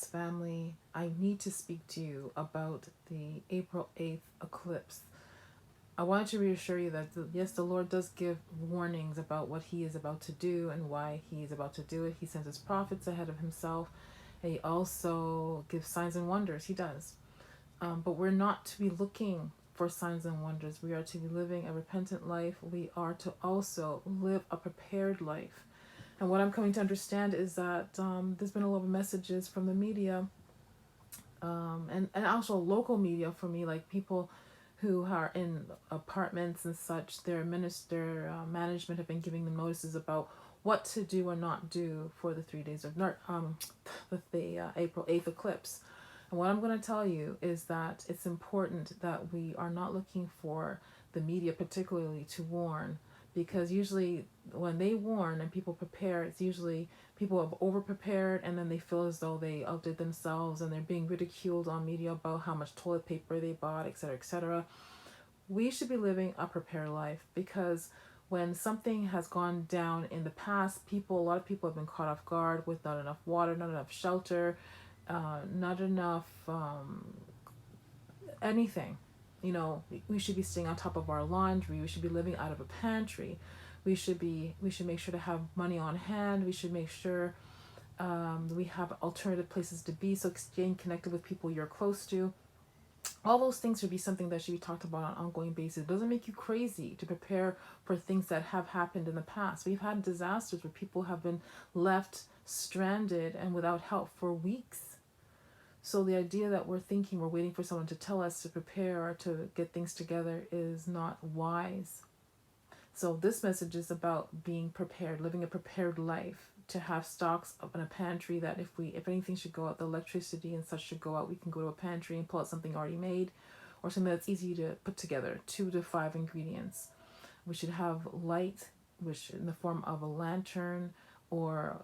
wisest family, I need to speak to you about the April 8th eclipse. I wanted to reassure you that, yes, the Lord does give warnings about what He is about to do and why He is about to do it. He sends His prophets ahead of Himself, and He also gives signs and wonders. He does. But we're not to be looking for signs and wonders. We are to be living a repentant life. We are to also live a prepared life. And what I'm coming to understand is that there's been a lot of messages from the media, and also local media for me, like people who are in apartments and such. Management have been giving them notices about what to do or not do for the 3 days of the April 8th eclipse. And what I'm going to tell you is that it's important that we are not looking for the media particularly to warn, because usually when they warn and people prepare, it's usually people have over prepared and then they feel as though they outdid themselves and they're being ridiculed on media about how much toilet paper they bought, etc., etc. We should be living a prepared life, because when something has gone down in the past, a lot of people have been caught off guard with not enough water, not enough shelter, not enough anything. We should be staying on top of our laundry. We should be living out of a pantry. We should make sure to have money on hand. We should make sure we have alternative places to be. So staying connected with people you're close to. All those things should be something that should be talked about on an ongoing basis. It doesn't make you crazy to prepare for things that have happened in the past. We've had disasters where people have been left stranded and without help for weeks. So the idea that we're waiting for someone to tell us to prepare or to get things together is not wise. So this message is about being prepared, living a prepared life, to have stocks up in a pantry that if anything should go out, the electricity and such should go out, we can go to a pantry and pull out something already made or something that's easy to put together, 2 to 5 ingredients. We should have light, which in the form of a lantern or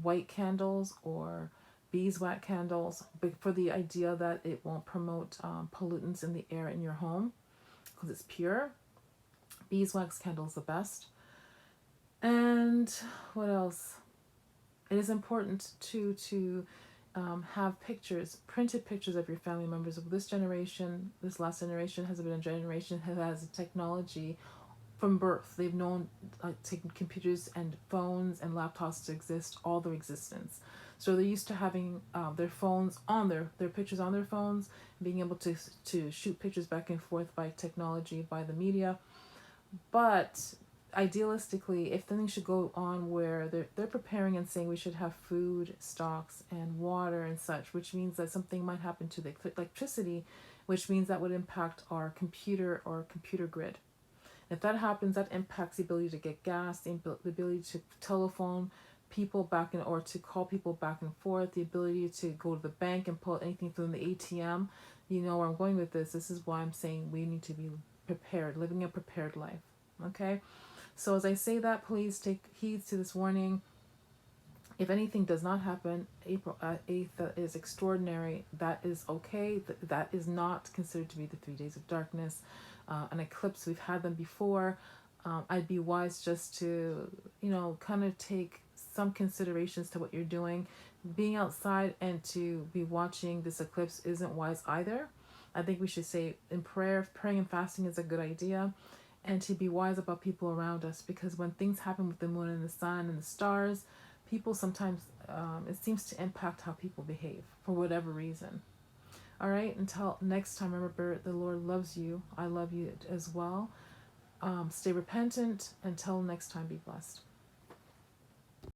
white candles or beeswax candles, but for the idea that it won't promote pollutants in the air in your home because it's pure. Beeswax candle is the best. And what else? It is important to have printed pictures of your family members. Of this generation, this last generation has been a generation that has technology from birth. They've known taking computers and phones and laptops to exist all their existence. So they're used to having their phones on their pictures on their phones, being able to shoot pictures back and forth by technology, by the media. But idealistically, if something should go on where they're preparing and saying we should have food stocks and water and such, which means that something might happen to the electricity, which means that would impact our computer or computer grid. If that happens, that impacts the ability to get gas, the ability to telephone people back or to call people back and forth, the ability to go to the bank and pull anything from the ATM. You know where I'm going with this. This is why I'm saying we need to be prepared, living a prepared life. Okay? So as I say that, please take heed to this warning. If anything does not happen, April 8th, that is extraordinary. That is okay. That is not considered to be the 3 days of darkness. An eclipse, we've had them before. I'd be wise just to, kind of take some considerations to what you're doing. Being outside and to be watching this eclipse isn't wise either. I think we should say in praying and fasting is a good idea, and to be wise about people around us, because when things happen with the moon and the sun and the stars, people sometimes, it seems to impact how people behave for whatever reason. All right, until next time, remember the Lord loves you. I love you as well. Stay repentant. Until next time, be blessed.